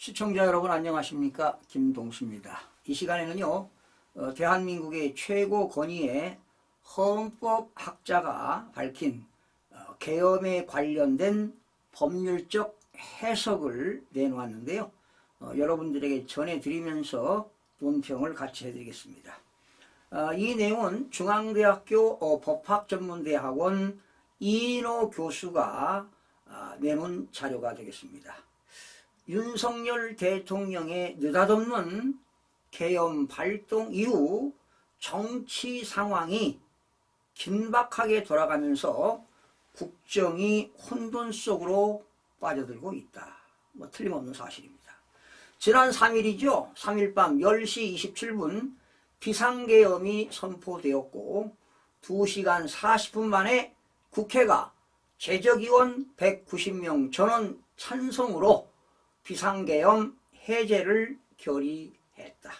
시청자 여러분 안녕하십니까? 김동수입니다. 이 시간에는요 대한민국의 최고 권위의 헌법학자가 밝힌 계엄에 관련된 법률적 해석을 내놓았는데요 여러분들에게 전해드리면서 논평을 같이 해드리겠습니다. 이 내용은 중앙대학교 법학전문대학원 이인호 교수가 내놓은 자료가 되겠습니다. 윤석열 대통령의 느닷없는 계엄 발동 이후 정치 상황이 긴박하게 돌아가면서 국정이 혼돈 속으로 빠져들고 있다. 틀림없는 사실입니다. 지난 3일이죠. 3일 밤 10시 27분 비상계엄이 선포되었고 2시간 40분 만에 국회가 재적의원 190명 전원 찬성으로 비상계엄 해제를 결의했다.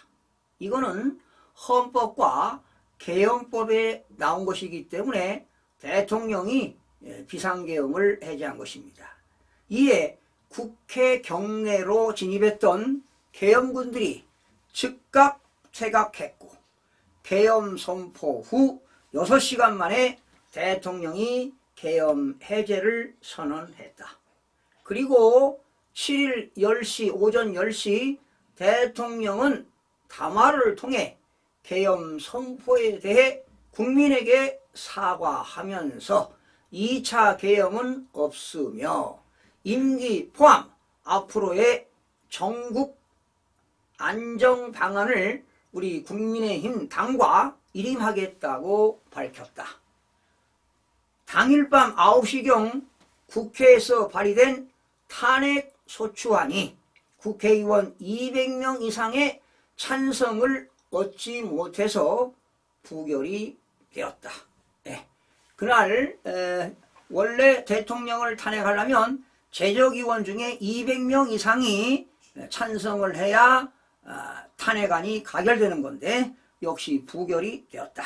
이거는 헌법과 계엄법에 나온 것이기 때문에 대통령이 비상계엄을 해제한 것입니다. 이에 국회 경내로 진입했던 계엄군들이 즉각 퇴각했고 계엄 선포 후 6시간 만에 대통령이 계엄 해제를 선언했다. 그리고 7일 10시 오전 10시 대통령은 담화를 통해 계엄 선포에 대해 국민에게 사과하면서 2차 계엄은 없으며 임기 포함 앞으로의 전국 안정 방안을 우리 국민의힘 당과 일임하겠다고 밝혔다. 당일 밤 9시경 국회에서 발의된 탄핵 소추안이 국회의원 200명 이상의 찬성을 얻지 못해서 부결이 되었다. 그날 원래 대통령을 탄핵하려면 재적의원 중에 200명 이상이 찬성을 해야 탄핵안이 가결되는 건데 역시 부결이 되었다.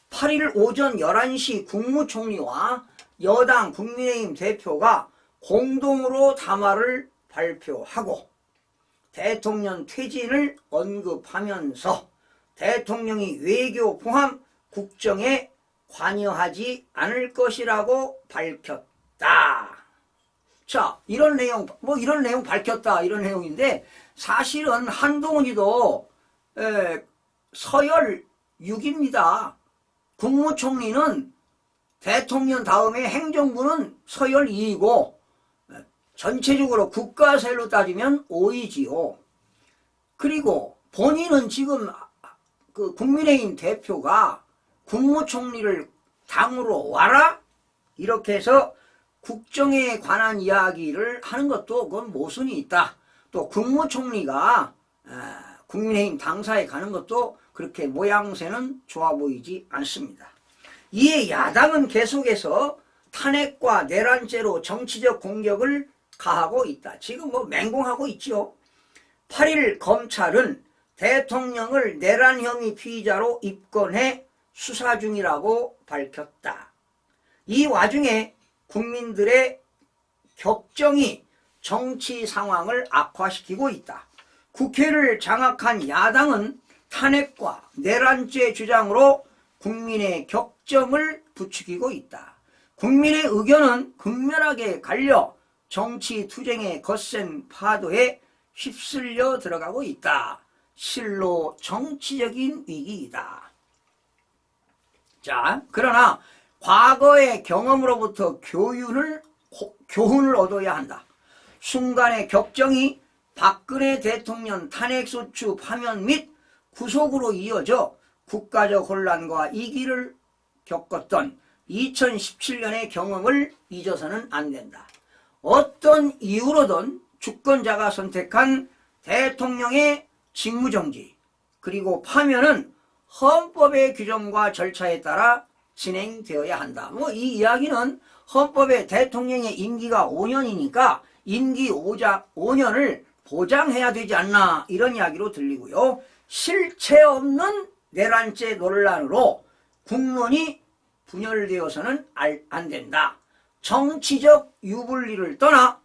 8일 오전 11시 국무총리와 여당 국민의힘 대표가 공동으로 담화를 발표하고 대통령 퇴진을 언급하면서 대통령이 외교 포함 국정에 관여하지 않을 것이라고 밝혔다. 자, 이런 내용 밝혔다 이런 내용인데 사실은 한동훈이도 서열 6입니다. 국무총리는 대통령 다음에 행정부는 서열 2이고 전체적으로 국가서열로 따지면 5위지요. 그리고 본인은 지금 그 국민의힘 대표가 국무총리를 당으로 와라 이렇게 해서 국정에 관한 이야기를 하는 것도 그건 모순이 있다. 또 국무총리가 국민의힘 당사에 가는 것도 그렇게 모양새는 좋아 보이지 않습니다. 이에 야당은 계속해서 탄핵과 내란죄로 정치적 공격을 가하고 있다. 지금 맹공하고 있죠. 8일 검찰은 대통령을 내란 혐의 피의자로 입건해 수사 중이라고 밝혔다. 이 와중에 국민들의 격정이 정치 상황을 악화시키고 있다. 국회를 장악한 야당은 탄핵과 내란죄 주장으로 국민의 격정을 부추기고 있다. 국민의 의견은 극렬하게 갈려 정치 투쟁의 거센 파도에 휩쓸려 들어가고 있다. 실로 정치적인 위기이다. 자, 그러나 과거의 경험으로부터 교훈을 얻어야 한다. 순간의 격정이 박근혜 대통령 탄핵소추 파면 및 구속으로 이어져 국가적 혼란과 위기를 겪었던 2017년의 경험을 잊어서는 안 된다. 어떤 이유로든 주권자가 선택한 대통령의 직무정지 그리고 파면은 헌법의 규정과 절차에 따라 진행되어야 한다. 이 이야기는 헌법에 대통령의 임기가 5년이니까 임기 5년을 보장해야 되지 않나 이런 이야기로 들리고요. 실체 없는 내란죄 논란으로 국론이 분열되어서는 안 된다. 정치적 유불리를 떠나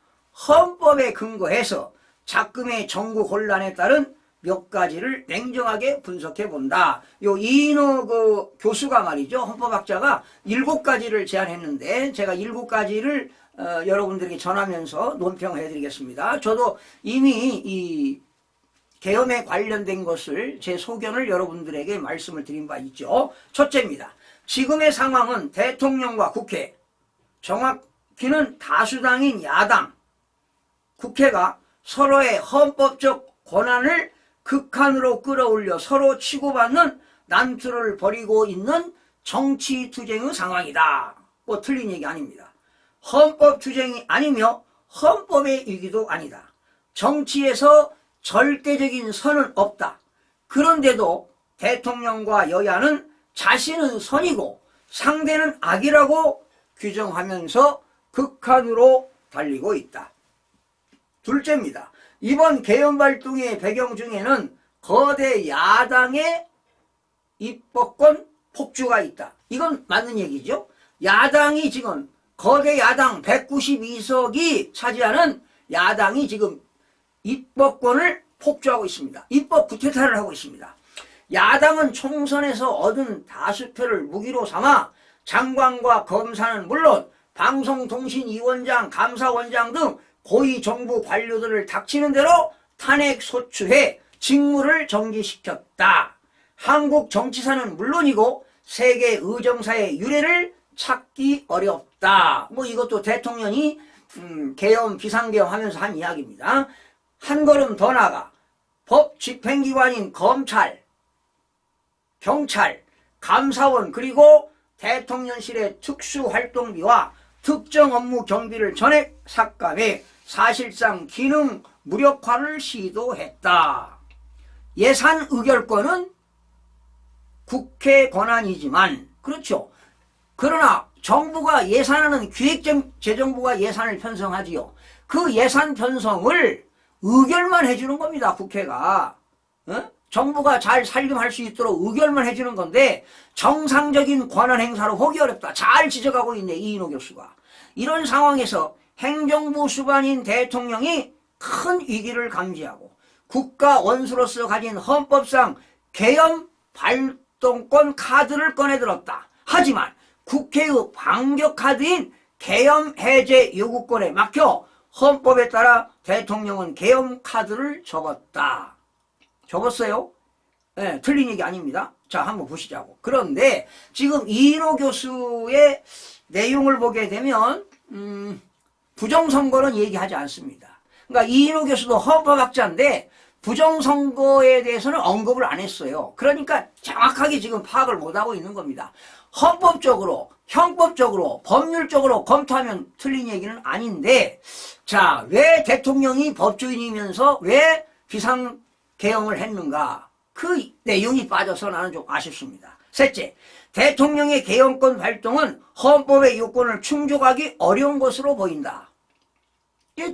헌법에 근거해서 작금의 정부 혼란에 따른 몇 가지를 냉정하게 분석해 본다. 요 이인호 교수가 말이죠. 헌법학자가 7가지를 제안했는데 제가 7가지를 여러분들에게 전하면서 논평해 드리겠습니다. 저도 이미 이 계엄에 관련된 것을 제 소견을 여러분들에게 말씀을 드린 바 있죠. 첫째입니다. 지금의 상황은 대통령과 국회, 정확히는 다수당인 야당, 국회가 서로의 헌법적 권한을 극한으로 끌어올려 서로 치고받는 난투를 벌이고 있는 정치투쟁의 상황이다. 뭐 틀린 얘기 아닙니다. 헌법투쟁이 아니며 헌법의 위기도 아니다. 정치에서 절대적인 선은 없다. 그런데도 대통령과 여야는 자신은 선이고 상대는 악이라고 규정하면서 극한으로 달리고 있다. 둘째입니다. 이번 계엄발동의 배경 중에는 거대 야당의 입법권 폭주가 있다. 이건 맞는 얘기죠. 야당이 지금 거대 야당 192석이 차지하는 야당이 지금 입법권을 폭주하고 있습니다. 입법 구태타를 하고 있습니다. 야당은 총선에서 얻은 다수표를 무기로 삼아 장관과 검사는 물론 방송통신위원장, 감사원장 등 고위 정부 관료들을 닥치는 대로 탄핵 소추해 직무를 정지시켰다. 한국 정치사는 물론이고 세계 의정사의 유례를 찾기 어렵다. 뭐 이것도 대통령이 계엄 비상계엄 하면서 한 이야기입니다. 한 걸음 더 나아가 법 집행기관인 검찰, 경찰, 감사원 그리고 대통령실의 특수활동비와 특정 업무 경비를 전액 삭감해 사실상 기능 무력화를 시도했다. 예산 의결권은 국회 권한이지만 그렇죠. 그러나 정부가 예산하는 기획재정부가 예산을 편성하지요. 그 예산 편성을 의결만 해주는 겁니다. 국회가. 정부가 잘 살림할 수 있도록 의결만 해주는 건데 정상적인 권한 행사로 하기 어렵다. 잘 지적하고 있네. 이인호 교수가. 이런 상황에서 행정부 수반인 대통령이 큰 위기를 감지하고 국가 원수로서 가진 헌법상 계엄 발동권 카드를 꺼내들었다. 하지만 국회의 반격 카드인 계엄 해제 요구권에 막혀 헌법에 따라 대통령은 계엄 카드를 접었다. 접었어요? 네, 틀린 얘기 아닙니다. 자, 한번 보시자고. 그런데 지금 이인호 교수의 내용을 보게 되면 부정선거는 얘기하지 않습니다. 그러니까 이인호 교수도 헌법학자인데 부정선거에 대해서는 언급을 안 했어요. 그러니까 정확하게 지금 파악을 못하고 있는 겁니다. 헌법적으로, 형법적으로, 법률적으로 검토하면 틀린 얘기는 아닌데 자, 왜 대통령이 법조인이면서 왜 비상계엄을 했는가? 그 내용이 빠져서 나는 좀 아쉽습니다. 셋째, 대통령의 계엄권 발동은 헌법의 요건을 충족하기 어려운 것으로 보인다.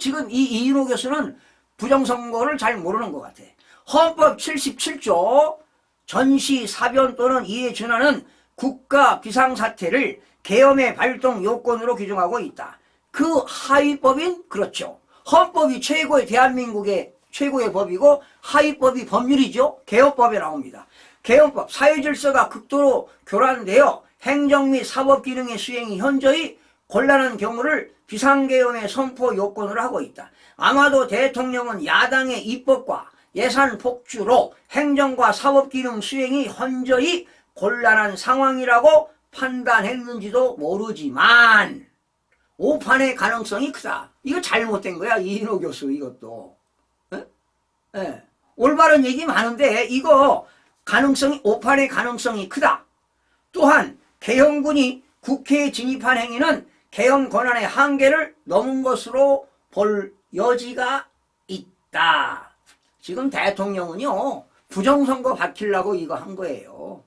지금 이 이인호 교수는 부정선거를 잘 모르는 것 같아. 헌법 77조 전시, 사변 또는 이에 준하는 국가 비상사태를 계엄의 발동 요건으로 규정하고 있다. 그 하위법인 그렇죠. 헌법이 대한민국의 최고의 법이고 하위법이 법률이죠. 개헌법에 나옵니다. 개헌법 사회질서가 극도로 교란되어 행정 및 사법기능의 수행이 현저히 곤란한 경우를 비상계엄의 선포 요건으로 하고 있다. 아마도 대통령은 야당의 입법과 예산 폭주로 행정과 사법기능 수행이 현저히 곤란한 상황이라고 판단했는지도 모르지만 오판의 가능성이 크다. 이거 잘못된 거야. 이인호 교수 이것도. 네. 올바른 얘기 많은데 이거 오판의 가능성이 크다. 또한 계엄군이 국회에 진입한 행위는 계엄 권한의 한계를 넘은 것으로 볼 여지가 있다. 지금 대통령은요 부정선거 밝히려고 이거 한 거예요.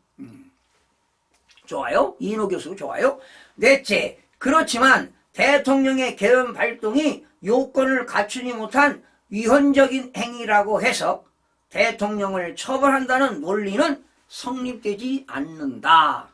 좋아요. 이인호 교수 좋아요. 넷째, 그렇지만 대통령의 계엄 발동이 요건을 갖추지 못한 위헌적인 행위라고 해서 대통령을 처벌한다는 논리는 성립되지 않는다.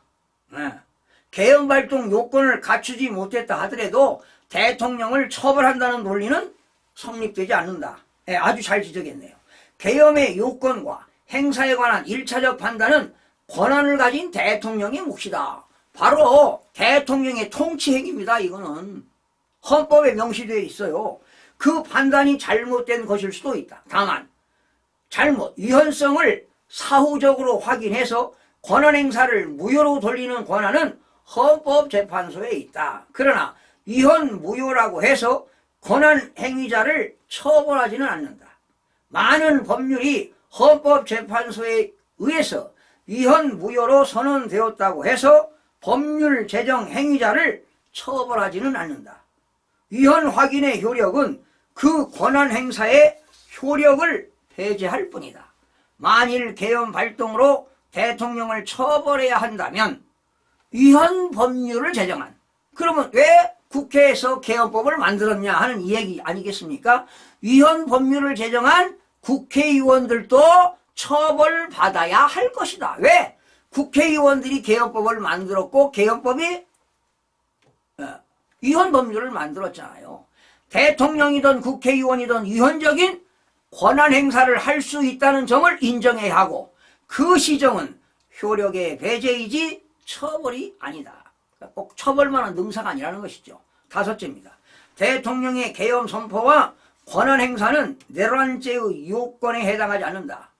계엄 발동 요건을 갖추지 못했다 하더라도 대통령을 처벌한다는 논리는 성립되지 않는다. 예, 아주 잘 지적했네요. 계엄의 요건과 행사에 관한 1차적 판단은 권한을 가진 대통령의 몫이다. 바로 대통령의 통치행위입니다. 이거는 헌법에 명시되어 있어요. 그 판단이 잘못된 것일 수도 있다. 다만 위헌성을 사후적으로 확인해서 권한행사를 무효로 돌리는 권한은 헌법재판소에 있다. 그러나 위헌 무효라고 해서 권한행위자를 처벌하지는 않는다. 많은 법률이 헌법재판소에 의해서 위헌 무효로 선언되었다고 해서 법률 제정 행위자를 처벌하지는 않는다. 위헌 확인의 효력은 그 권한 행사의 효력을 배제할 뿐이다. 만일 계엄 발동으로 대통령을 처벌해야 한다면 위헌 법률을 제정한, 그러면 왜 국회에서 계엄법을 만들었냐 하는 이 얘기 아니겠습니까? 위헌 법률을 제정한 국회의원들도 처벌받아야 할 것이다. 왜? 국회의원들이 계엄법을 만들었고 계엄법이 위헌 법률을 만들었잖아요. 대통령이든 국회의원이든 위헌적인 권한 행사를 할 수 있다는 점을 인정해야 하고 그 시정은 효력의 배제이지 처벌이 아니다. 꼭 처벌만한 능사가 아니라는 것이죠. 다섯째입니다. 대통령의 계엄 선포와 권한 행사는 내란죄의 요건에 해당하지 않는다.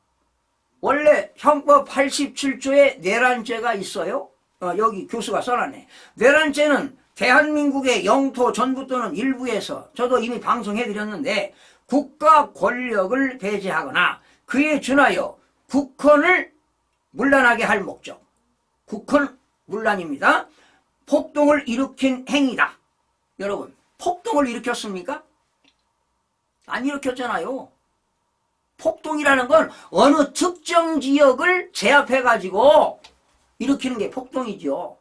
원래 형법 87조에 내란죄가 있어요. 여기 교수가 써놨네. 내란죄는 대한민국의 영토 전부 또는 일부에서, 저도 이미 방송해드렸는데, 국가 권력을 배제하거나 그에 준하여 국헌을 문란하게 할 목적, 국헌 문란입니다. 폭동을 일으킨 행위다. 여러분, 폭동을 일으켰습니까? 안 일으켰잖아요. 폭동이라는 건 어느 특정 지역을 제압해가지고 일으키는 게 폭동이죠.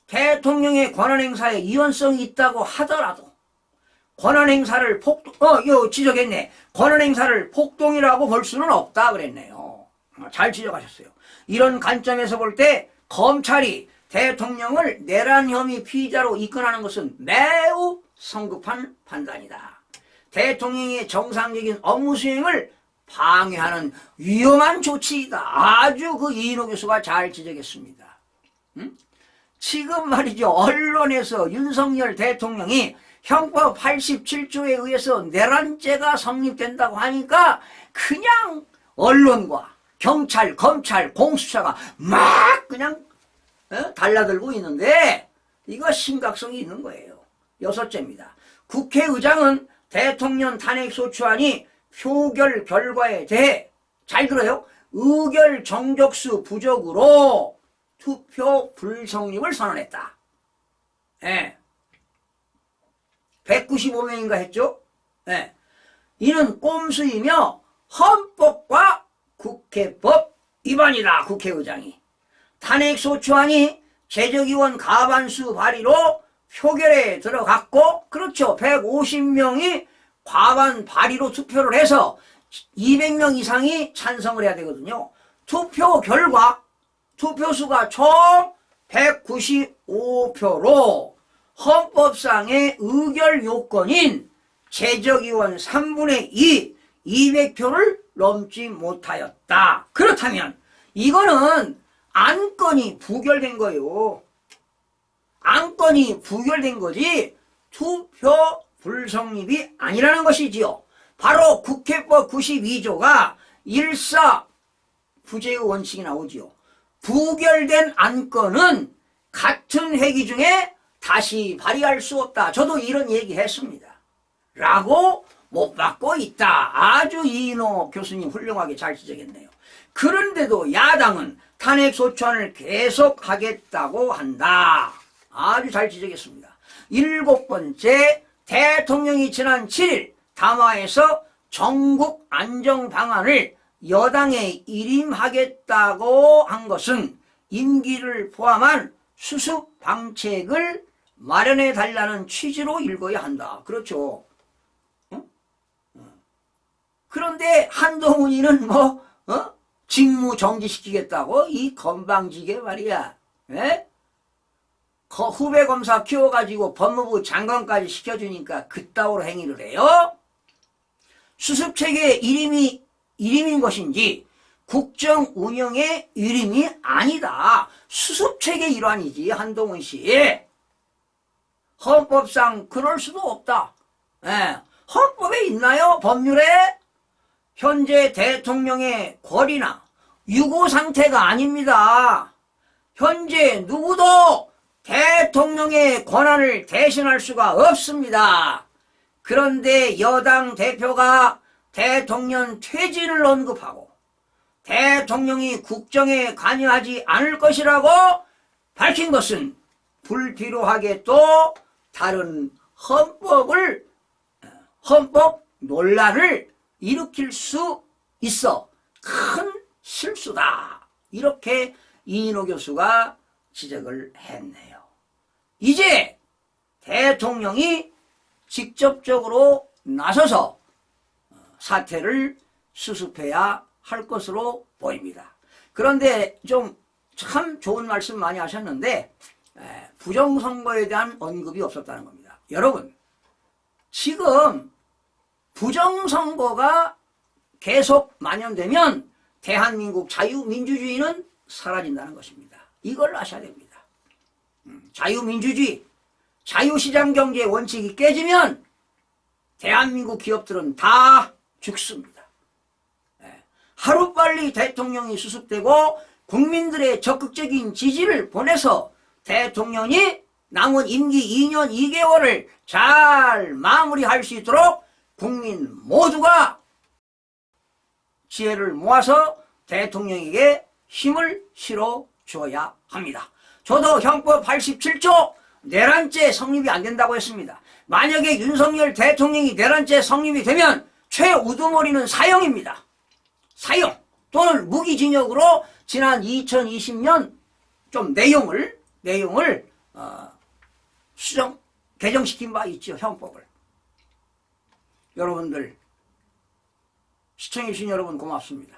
대통령의 권한행사에 이원성이 있다고 하더라도 권한행사를 지적했네. 권한행사를 폭동이라고 볼 수는 없다 그랬네요. 잘 지적하셨어요. 이런 관점에서 볼 때 검찰이 대통령을 내란 혐의 피의자로 입건하는 것은 매우 성급한 판단이다. 대통령의 정상적인 업무 수행을 방해하는 위험한 조치이다. 아주 그 이인호 교수가 잘 지적했습니다. 지금 말이죠. 언론에서 윤석열 대통령이 형법 87조에 의해서 내란죄가 성립된다고 하니까 그냥 언론과 경찰, 검찰, 공수처가 막 그냥 달라들고 있는데 이거 심각성이 있는 거예요. 여섯째입니다. 국회의장은 대통령 탄핵소추안이 표결 결과에 대해, 잘 들어요, 의결 정족수 부족으로 투표 불성립을 선언했다. 195명인가 했죠? 이는 꼼수이며 헌법과 국회법 위반이다. 국회의장이 탄핵소추안이 재적의원 과반수 발의로 표결에 들어갔고, 그렇죠, 150명이 과반 발의로 투표를 해서 200명 이상이 찬성을 해야 되거든요. 투표 결과 투표수가 총 195표로 헌법상의 의결 요건인 재적의원 3분의 2, 200표를 넘지 못하였다. 그렇다면 이거는 안건이 부결된 거예요. 안건이 부결된 거지 투표 불성립이 아니라는 것이지요. 바로 국회법 92조가 1사 부재의 원칙이 나오지요. 부결된 안건은 같은 회기 중에 다시 발의할 수 없다. 저도 이런 얘기 했습니다. 라고 못 받고 있다. 아주 이인호 교수님 훌륭하게 잘 지적했네요. 그런데도 야당은 탄핵소추안을 계속하겠다고 한다. 아주 잘 지적했습니다. 7번째, 대통령이 지난 7일 담화에서 전국 안정 방안을 여당에 일임하겠다고 한 것은 임기를 포함한 수습 방책을 마련해 달라는 취지로 읽어야 한다. 그렇죠. 그런데 한동훈이는 직무 정지시키겠다고 이 건방지게 말이야. 후배 검사 키워가지고 법무부 장관까지 시켜주니까 그따위로 행위를 해요? 수습체계의 이름인 것인지 국정 운영의 이름이 아니다. 수습체계 일환이지, 한동훈 씨. 헌법상 그럴 수도 없다. 예. 헌법에 있나요? 법률에? 현재 대통령의 권리나 유고 상태가 아닙니다. 현재 누구도 대통령의 권한을 대신할 수가 없습니다. 그런데 여당 대표가 대통령 퇴진을 언급하고 대통령이 국정에 관여하지 않을 것이라고 밝힌 것은 불필요하게 또 다른 헌법 논란을 일으킬 수 있어 큰 실수다. 이렇게 이인호 교수가 지적을 했네요. 이제 대통령이 직접적으로 나서서 사태를 수습해야 할 것으로 보입니다. 그런데 좀 참 좋은 말씀 많이 하셨는데 부정선거에 대한 언급이 없었다는 겁니다. 여러분, 지금 부정선거가 계속 만연되면 대한민국 자유민주주의는 사라진다는 것입니다. 이걸 아셔야 됩니다. 자유민주주의, 자유시장경제 원칙이 깨지면 대한민국 기업들은 다 죽습니다. 하루빨리 대통령이 수습되고 국민들의 적극적인 지지를 보내서 대통령이 남은 임기 2년 2개월을 잘 마무리할 수 있도록 국민 모두가 지혜를 모아서 대통령에게 힘을 실어줘야 합니다. 저도 형법 87조 내란죄 성립이 안 된다고 했습니다. 만약에 윤석열 대통령이 내란죄 성립이 되면 최우두머리는 사형입니다. 사형 또는 무기징역으로 지난 2020년 좀 내용을 개정시킨 바 있죠. 형법을. 여러분들, 시청해주신 여러분 고맙습니다.